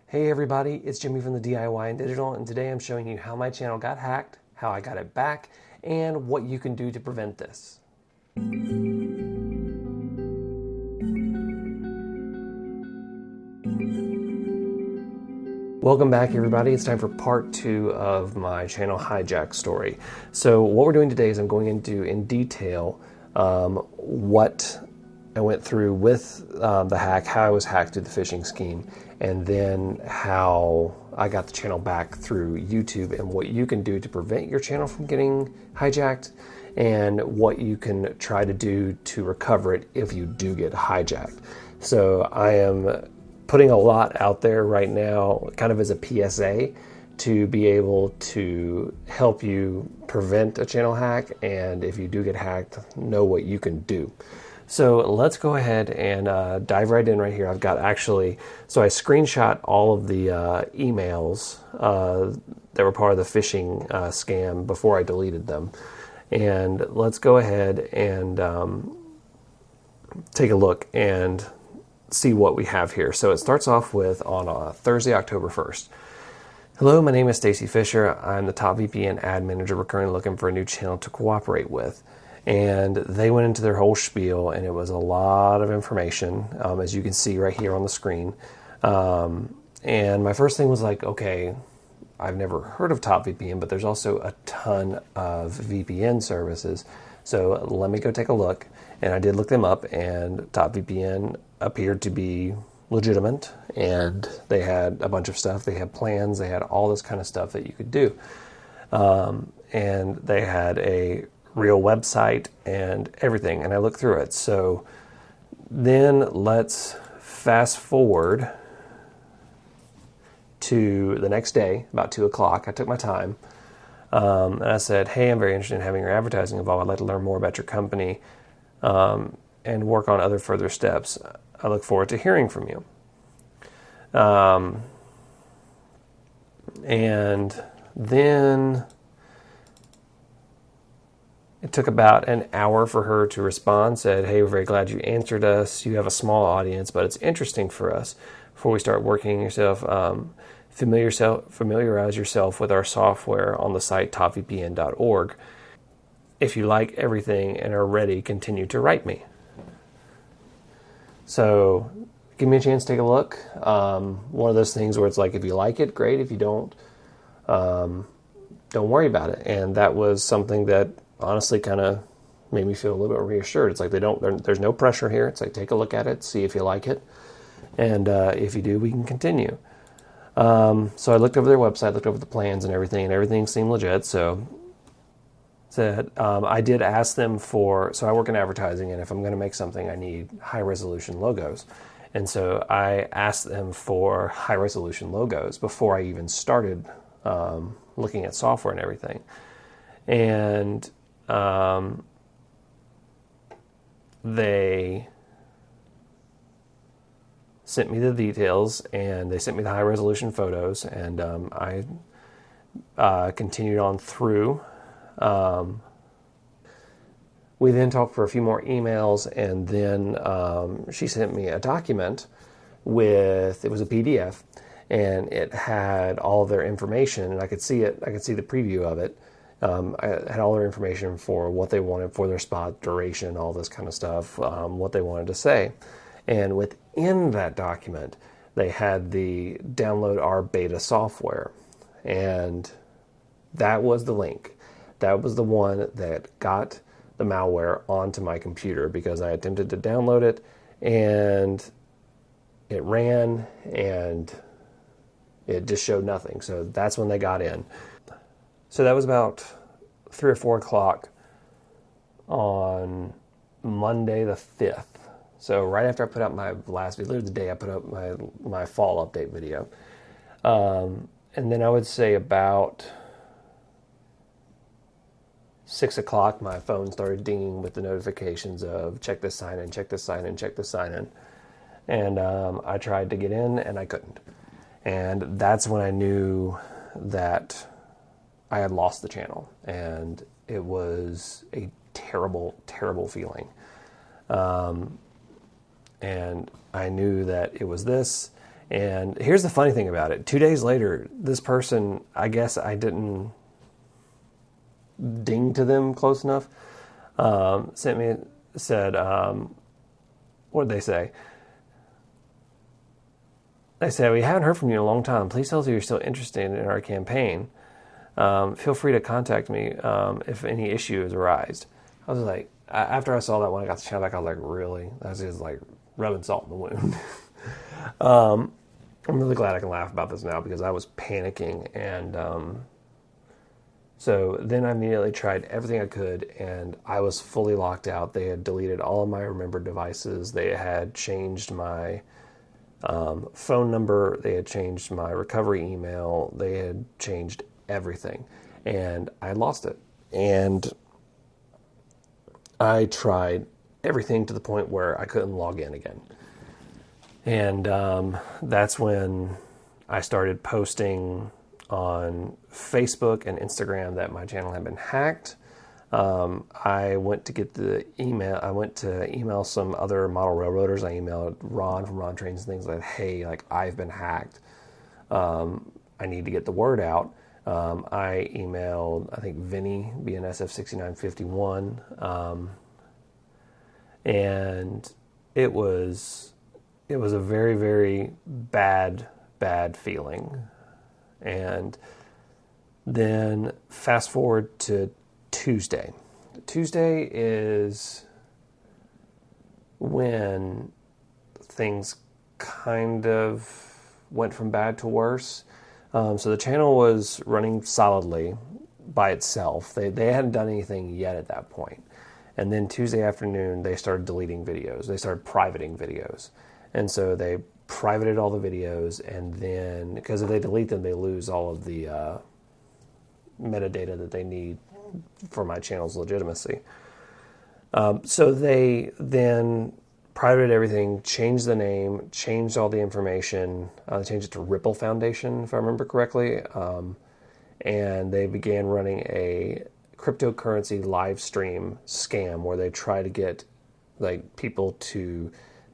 Hey everybody, it's Jimmy from the DIY and Digital, and today I'm showing you how my channel got hacked, how I got it back, and what you can do to prevent this. Welcome back everybody, it's time for part 2 of my channel hijack story. So what we're doing today is I'm going into in detail what I went through with the hack, how I was hacked through the phishing scheme, and then how I got the channel back through YouTube and what you can do to prevent your channel from getting hijacked and what you can try to do to recover it if you do get hijacked. So I am putting a lot out there right now kind of as a PSA to be able to help you prevent a channel hack, and if you do get hacked, know what you can do. So let's go ahead and dive right in right here. I've got so I screenshot all of the emails that were part of the phishing scam before I deleted them. And let's go ahead and take a look and see what we have here. So it starts off with on Thursday, October 1st. Hello, my name is Stacy Fisher. I'm the top VPN ad manager. We're currently looking for a new channel to cooperate with. And they went into their whole spiel, and it was a lot of information, as you can see right here on the screen. And my first thing was like, okay, I've never heard of Top VPN, but there's also a ton of VPN services. So let me go take a look. And I did look them up, and Top VPN appeared to be legitimate, and they had a bunch of stuff. They had plans, they had all this kind of stuff that you could do. And they had a real website and everything, and I looked through it. So then let's fast forward to the next day, about 2 o'clock. I took my time, and I said, hey, I'm very interested in having your advertising involved. I'd like to learn more about your company and work on other further steps. I look forward to hearing from you. And then it took about an hour for her to respond, said, hey, we're very glad you answered us. You have a small audience, but it's interesting for us. Before we start working yourself, familiarize yourself with our software on the site topvpn.org. If you like everything and are ready, continue to write me. So give me a chance to take a look. One of those things where it's like, if you like it, great. If you don't worry about it. And that was something that honestly kind of made me feel a little bit reassured. It's like there's no pressure here. It's like, take a look at it, see if you like it. And if you do, we can continue. So I looked over their website, looked over the plans and everything seemed legit. So said, I did ask them so I work in advertising, and if I'm going to make something, I need high resolution logos. And so I asked them for high resolution logos before I even started looking at software and everything. And they sent me the details, and they sent me the high resolution photos, and I continued on through. We then talked for a few more emails, and then she sent me a document it was a PDF, and it had all of their information, and I could see it. I could see the preview of it. I had all their information for what they wanted for their spot, duration, all this kind of stuff, what they wanted to say. And within that document, they had the download our beta software. And that was the link. That was the one that got the malware onto my computer, because I attempted to download it and it ran and it just showed nothing. So that's when they got in. So that was about 3 or 4 o'clock on Monday the 5th. So right after I put out my last video, literally the day I put up my fall update video. And then I would say about 6 o'clock, my phone started dinging with the notifications of check this sign in, check this sign in, check this sign in. And I tried to get in and I couldn't. And that's when I knew that I had lost the channel. And it was a terrible, terrible feeling. And I knew that it was this, And here's the funny thing about it. 2 days later, this person, I guess I didn't ding to them close enough, said, what did they say? They said, we haven't heard from you in a long time. Please tell us if you're still interested in our campaign. Feel free to contact me if any issues arise. I was like, after I saw that when I got the channel back, I was like, really? That's just like rubbing salt in the wound. I'm really glad I can laugh about this now because I was panicking. And so then I immediately tried everything I could, and I was fully locked out. They had deleted all of my remembered devices. They had changed my phone number. They had changed my recovery email. They had changed everything. And I lost it. And I tried everything to the point where I couldn't log in again. And that's when I started posting on Facebook and Instagram that my channel had been hacked. I went to get the email. I went to email some other model railroaders. I emailed Ron from Ron Trains and things like, hey, like I've been hacked. I need to get the word out. I emailed, I think, Vinny, BNSF6951. And it was a very, very bad feeling. And then fast forward to Tuesday. Tuesday is when things kind of went from bad to worse. So the channel was running solidly by itself. They hadn't done anything yet at that point. And then Tuesday afternoon, they started deleting videos. They started privating videos. And so they privated all the videos, and then, because if they delete them, they lose all of the metadata that they need for my channel's legitimacy. So they then privated everything, changed the name, changed all the information. They changed it to Ripple Foundation, if I remember correctly. And they began running a cryptocurrency live stream scam where they try to get like people to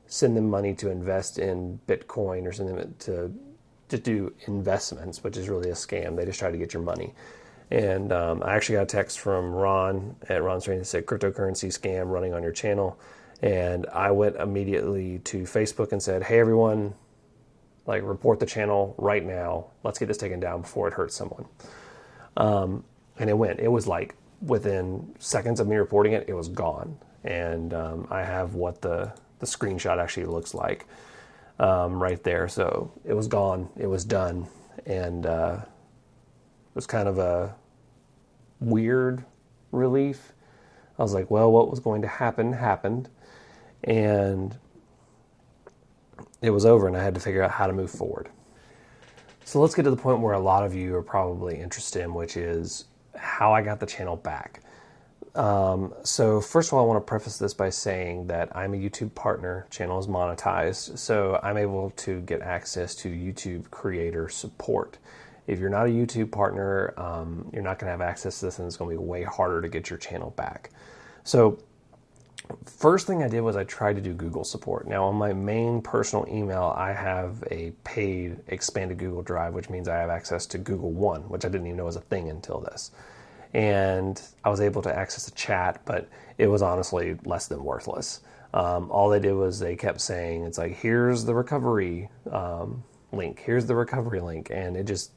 send them money to invest in Bitcoin or send them to do investments, which is really a scam. They just try to get your money. And I actually got a text from Ron at Ron's Train that said cryptocurrency scam running on your channel. And I went immediately to Facebook and said, hey, everyone, like report the channel right now. Let's get this taken down before it hurts someone. And it went. It was like within seconds of me reporting it, it was gone. And I have what the screenshot actually looks like right there. So it was gone. It was done. And it was kind of a weird relief. I was like, well, what was going to happen happened. And it was over, and I had to figure out how to move forward. So let's get to the point where a lot of you are probably interested in, which is how I got the channel back. So first of all, I want to preface this by saying that I'm a YouTube partner. Channel is monetized, so I'm able to get access to YouTube creator support. If you're not a YouTube partner, you're not going to have access to this, and it's going to be way harder to get your channel back. So first thing I did was I tried to do Google support. Now on my main personal email, I have a paid expanded Google Drive, which means I have access to Google One, which I didn't even know was a thing until this. And I was able to access the chat, but it was honestly less than worthless. All they did was they kept saying, it's like, here's the recovery link, here's the recovery link, and it just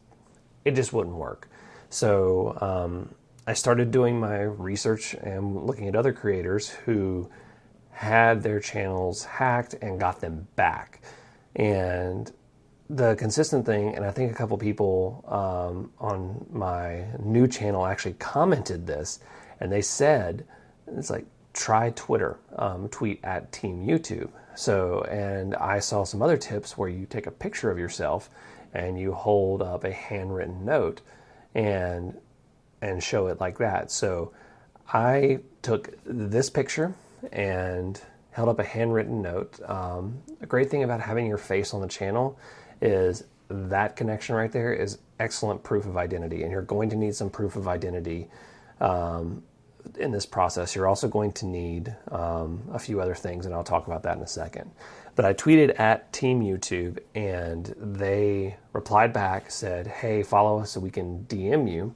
wouldn't work. So I started doing my research and looking at other creators who had their channels hacked and got them back. And the consistent thing, and I think a couple people on my new channel actually commented this, and they said, it's like, try Twitter, tweet at Team YouTube. So, and I saw some other tips where you take a picture of yourself and you hold up a handwritten note and show it like that. So I took this picture and held up a handwritten note. A great thing about having your face on the channel is that connection right there is excellent proof of identity, and you're going to need some proof of identity in this process, you're also going to need a few other things, and I'll talk about that in a second. But I tweeted at Team YouTube, and they replied back, said, hey, follow us so we can DM you,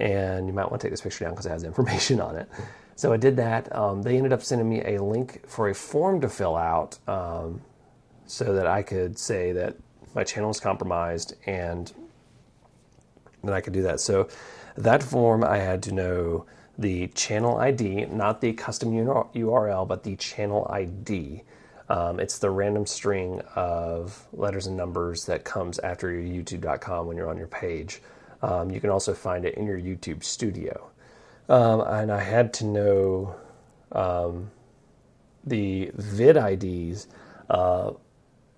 and you might want to take this picture down because it has information on it. So I did that. They ended up sending me a link for a form to fill out so that I could say that my channel is compromised, and then I could do that. So that form, I had to know the channel ID, not the custom URL, but the channel ID. It's the random string of letters and numbers that comes after your youtube.com when you're on your page. You can also find it in your YouTube studio. And I had to know the vid IDs of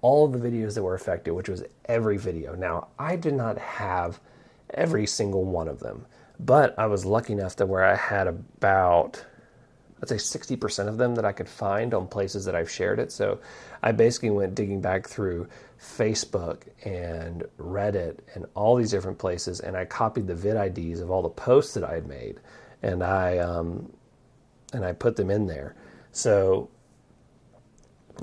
all of the videos that were affected, which was every video. Now, I did not have every single one of them, but I was lucky enough to where I had about, I'd say 60% of them that I could find on places that I've shared it. So I basically went digging back through Facebook and Reddit and all these different places, and I copied the vid IDs of all the posts that I had made, and I put them in there. So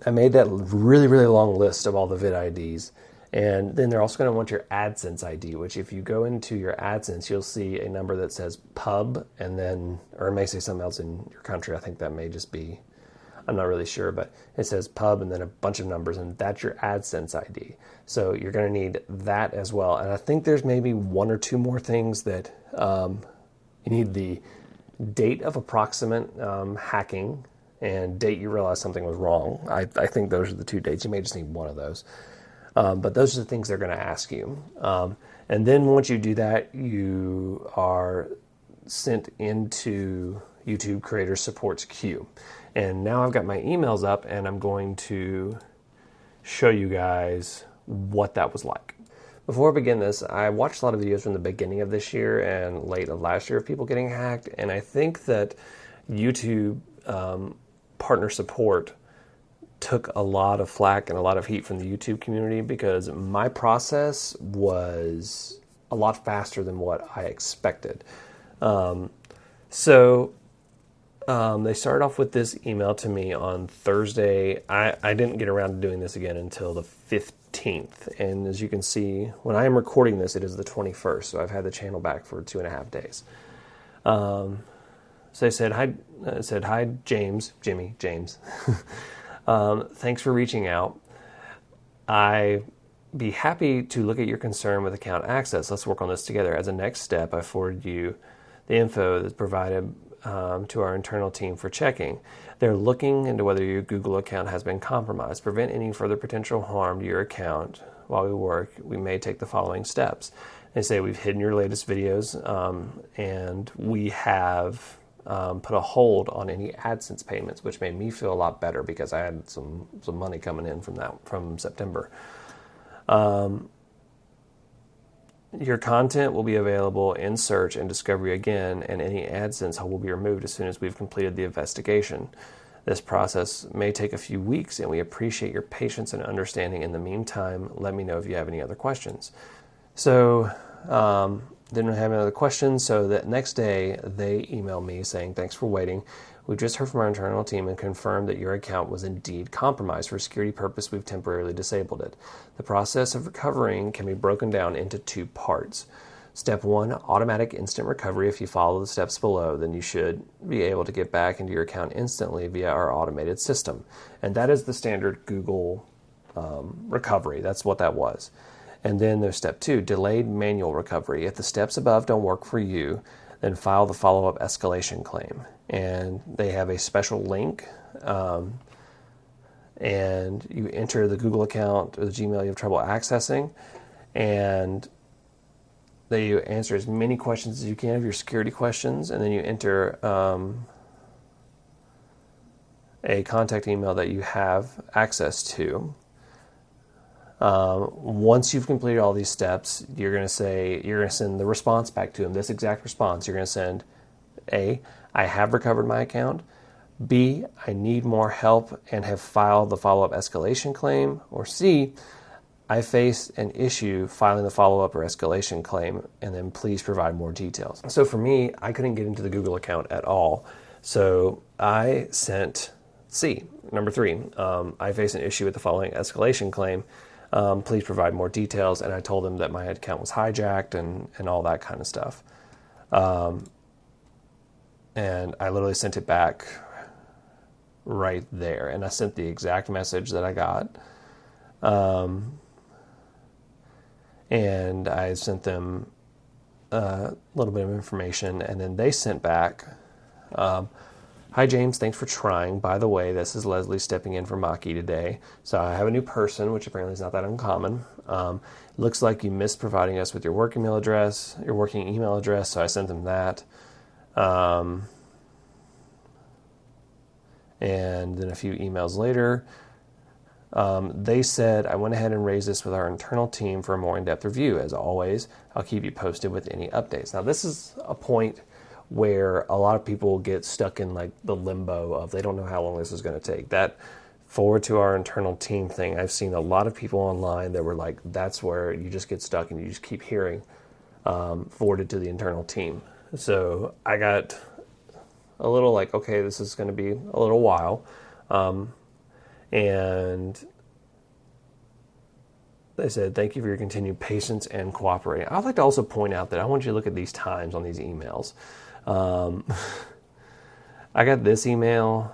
I made that really, really long list of all the vid IDs. And then they're also going to want your AdSense ID, which if you go into your AdSense, you'll see a number that says pub, and then, or it may say something else in your country. I think that may just be, I'm not really sure, but it says pub and then a bunch of numbers, and that's your AdSense ID. So you're going to need that as well. And I think there's maybe one or two more things that you need: the date of approximate hacking and date you realize something was wrong. I think those are the two dates. You may just need one of those. But those are the things they're going to ask you. And then once you do that, you are sent into YouTube Creator Support's queue. And now I've got my emails up, and I'm going to show you guys what that was like. Before I begin this, I watched a lot of videos from the beginning of this year and late of last year of people getting hacked, and I think that YouTube partner support took a lot of flack and a lot of heat from the YouTube community because my process was a lot faster than what I expected. So they started off with this email to me on Thursday. I didn't get around to doing this again until the 15th. And as you can see, when I am recording this, it is the 21st. So I've had the channel back for 2.5 days. So they said, hi, James. Thanks for reaching out. I'd be happy to look at your concern with account access. Let's work on this together. As a next step, I forwarded you the info that's provided to our internal team for checking. They're looking into whether your Google account has been compromised. To prevent any further potential harm to your account while we work, we may take the following steps. They say we've hidden your latest videos, and we have put a hold on any AdSense payments, which made me feel a lot better because I had some money coming in from September. Your content will be available in search and discovery again, and any AdSense will be removed as soon as we've completed the investigation. This process may take a few weeks, and we appreciate your patience and understanding. In the meantime, let me know if you have any other questions. So, didn't have any other questions, so that next day they emailed me saying, thanks for waiting. We just heard from our internal team and confirmed that your account was indeed compromised. For security purpose, we've temporarily disabled it. The process of recovering can be broken down into 2 parts. Step 1, automatic instant recovery. If you follow the steps below, then you should be able to get back into your account instantly via our automated system. And that is the standard Google recovery. That's what that was. And then there's step 2, delayed manual recovery. If the steps above don't work for you, then file the follow-up escalation claim. And they have a special link, and you enter the Google account or the Gmail you have trouble accessing, and they answer as many questions as you can of your security questions, and then you enter a contact email that you have access to. Once you've completed all these steps, you're going to send the response back to them. This exact response, you're going to send A, I have recovered my account. B, I need more help and have filed the follow-up escalation claim. Or C, I face an issue filing the follow-up or escalation claim, and then please provide more details. So for me, I couldn't get into the Google account at all. So I sent C, number 3. I face an issue with the following escalation claim. Please provide more details. And I told them that my account was hijacked and all that kind of stuff. And I literally sent it back right there. And I sent the exact message that I got. And I sent them a little bit of information, and then they sent back, hi James, thanks for trying. By the way, this is Leslie stepping in for Maki today. So I have a new person, which apparently is not that uncommon. Looks like you missed providing us with your work email address, your working email address, so I sent them that. And then a few emails later, they said, I went ahead and raised this with our internal team for a more in-depth review. As always, I'll keep you posted with any updates. Now, this is a point where a lot of people get stuck in like the limbo of they don't know how long this is going to take. That forward to our internal team thing, I've seen a lot of people online that were like, that's where you just get stuck and you just keep hearing forwarded to the internal team. So I got a little like, okay, this is going to be a little while. And they said, thank you for your continued patience and cooperating. I'd like to also point out that I want you to look at these times on these emails. I got this email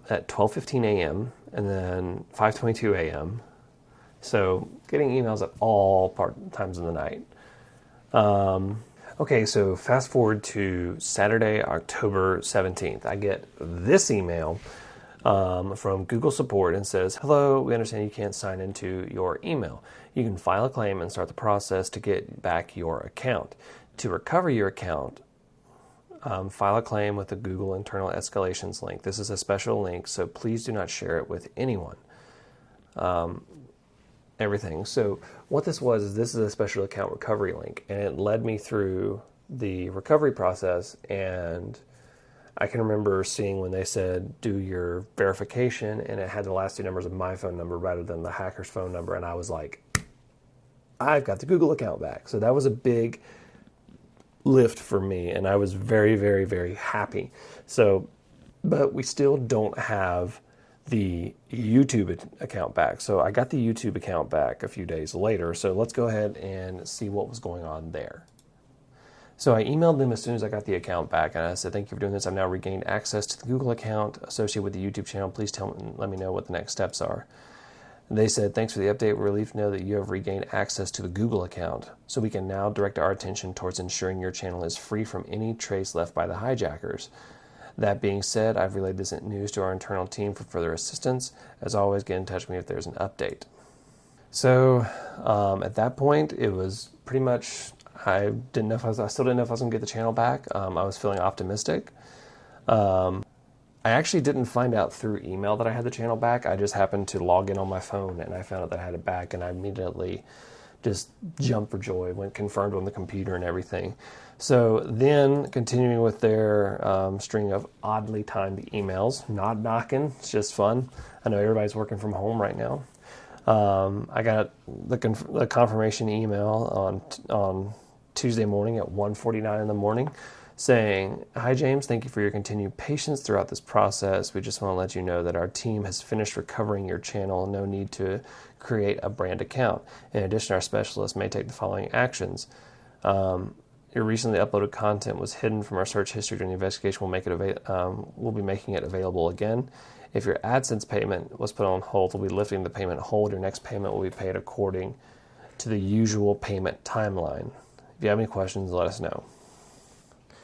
at 12:15 a.m. and then 5:22 a.m. So getting emails at all times of the night. Okay, so fast forward to Saturday, October 17th. I get this email from Google support and says, hello, we understand you can't sign into your email. You can file a claim and start the process to get back your account. To recover your account, file a claim with the Google internal escalations link. This is a special link, so please do not share it with anyone. Everything. So what this was is this is a special account recovery link, and it led me through the recovery process. And I can remember seeing when they said, do your verification, and it had the last 2 numbers of my phone number rather than the hacker's phone number. And I was like, I've got the Google account back. So that was a big lift for me. And I was very, very, very happy. So, but we still don't have the YouTube account back. So I got the YouTube account back a few days later. So let's go ahead and see what was going on there. So I emailed them as soon as I got the account back, and I said, thank you for doing this. I've now regained access to the Google account associated with the YouTube channel. Please let me know what the next steps are. And they said, thanks for the update. We're relieved to know that you have regained access to the Google account, so we can now direct our attention towards ensuring your channel is free from any trace left by the hijackers. That being said, I've relayed this news to our internal team for further assistance. As always, get in touch with me if there's an update. So at that point, it was pretty much, I still didn't know if I was going to get the channel back. I was feeling optimistic. I actually didn't find out through email that I had the channel back. I just happened to log in on my phone, and I found out that I had it back, and I immediately just jumped for joy, went confirmed on the computer and everything. So then, continuing with their string of oddly timed emails, not knocking, it's just fun. I know everybody's working from home right now. I got the confirmation email on Tuesday morning at 1:49 in the morning saying, hi James, thank you for your continued patience throughout this process. We just want to let you know that our team has finished recovering your channel. No need to create a brand account. In addition, our specialists may take the following actions. Your recently uploaded content was hidden from our search history during the investigation. We'll be making it available again. If your AdSense payment was put on hold, we'll be lifting the payment hold. Your next payment will be paid according to the usual payment timeline. If you have any questions, let us know.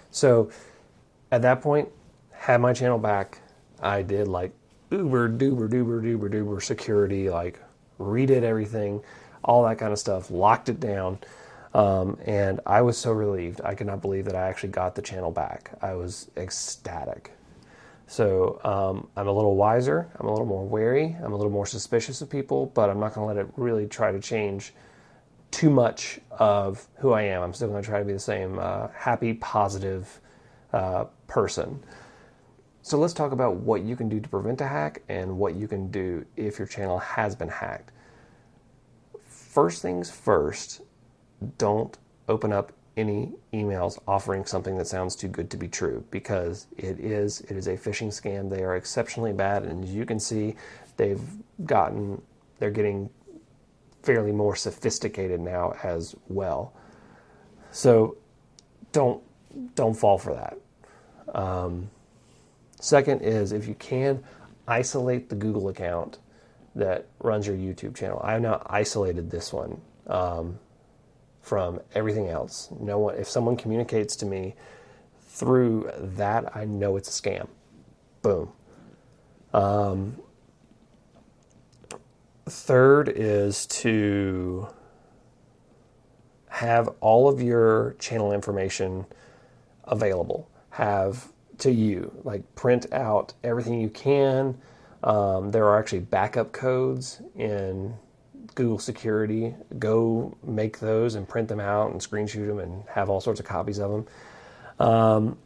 So at that point, had my channel back. I did like duber security, like redid everything, all that kind of stuff, locked it down. And I was so relieved. I could not believe that I actually got the channel back. I was ecstatic. So I'm a little wiser. I'm a little more wary. I'm a little more suspicious of people, but I'm not going to let it really try to change too much of who I am. I'm still going to try to be the same happy, positive person. So let's talk about what you can do to prevent a hack and what you can do if your channel has been hacked. first things first, don't open up any emails offering something that sounds too good to be true, because it is a phishing scam. They are exceptionally bad, and as you can see, they're getting fairly more sophisticated now as well. So don't fall for that. Second is, if you can, isolate the Google account that runs your YouTube channel. I have now isolated this one from everything else. No one, if someone communicates to me through that, I know it's a scam. Boom. Third is to have all of your channel information available. Have to you, like print out everything you can. There are actually backup codes in Google Security. Go make those and print them out and screenshot them and have all sorts of copies of them.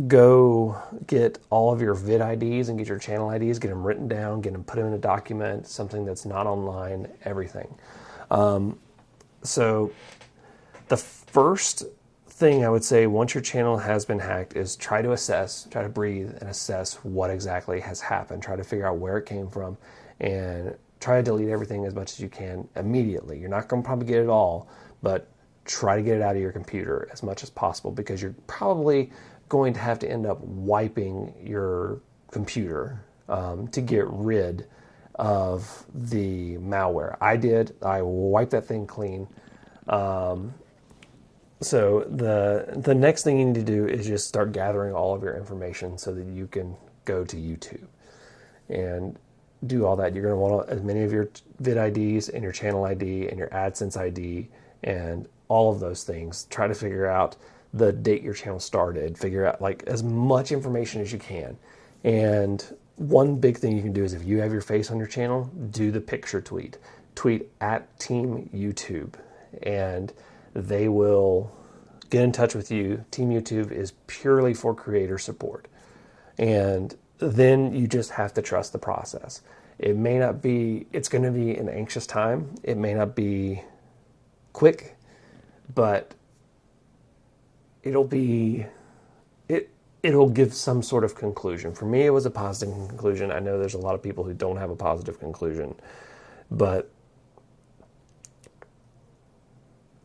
Go get all of your vid IDs and get your channel IDs, get them written down, get them put in a document, something that's not online, everything. So the first thing I would say once your channel has been hacked is try to breathe and assess what exactly has happened. Try to figure out where it came from and try to delete everything as much as you can immediately. You're not going to probably get it all, but try to get it out of your computer as much as possible, because you're probably going to have to end up wiping your computer to get rid of the malware. I wiped that thing clean. So the next thing you need to do is just start gathering all of your information so that you can go to YouTube and do all that. You're going to want as many of your vid IDs and your channel ID and your AdSense ID and all of those things. Try to figure out the date your channel started. Figure out like as much information as you can. And one big thing you can do is, if you have your face on your channel, do the picture tweet. Tweet at Team YouTube, and they will get in touch with you. Team YouTube is purely for creator support. And then you just have to trust the process. It's going to be an anxious time. It may not be quick, but it'll give some sort of conclusion. For me, it was a positive conclusion. I know there's a lot of people who don't have a positive conclusion, but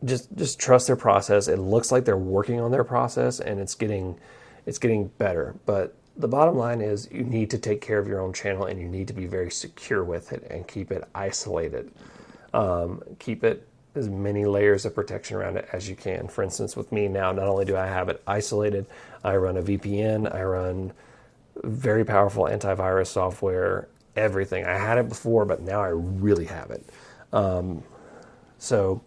just trust their process. It looks like they're working on their process, and it's getting better. But the bottom line is, you need to take care of your own channel, and you need to be very secure with it and keep it isolated. Keep it as many layers of protection around it as you can. For instance, with me now, not only do I have it isolated, I run a VPN, I run very powerful antivirus software, everything. I had it before, but now I really have it. So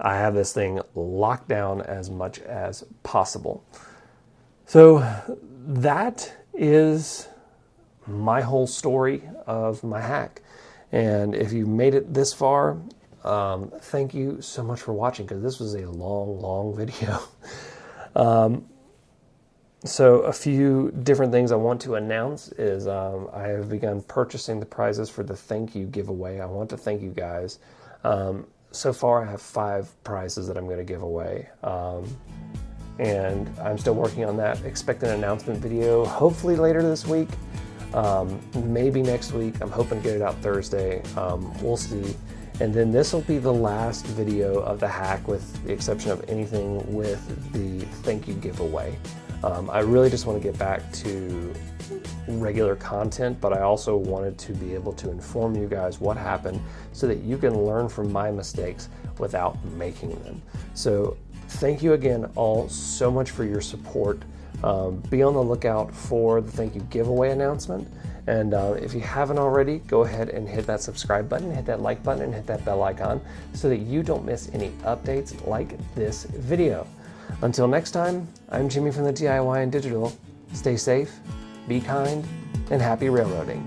I have this thing locked down as much as possible. So that is my whole story of my hack. And if you made it this far, thank you so much for watching, because this was a long video. So a few different things I want to announce is I have begun purchasing the prizes for the thank you giveaway. I want to thank you guys. So far I have 5 prizes that I'm going to give away. And I'm still working on that. Expect an announcement video hopefully later this week. Maybe next week. I'm hoping to get it out Thursday. We'll see. And then this will be the last video of the hack, with the exception of anything with the thank you giveaway. I really just want to get back to regular content, but I also wanted to be able to inform you guys what happened so that you can learn from my mistakes without making them. So thank you again all so much for your support. Be on the lookout for the thank you giveaway announcement. And if you haven't already, go ahead and hit that subscribe button, hit that like button, and hit that bell icon so that you don't miss any updates like this video. Until next time, I'm Jimmy from the DIY and Digital. Stay safe, be kind, and happy railroading.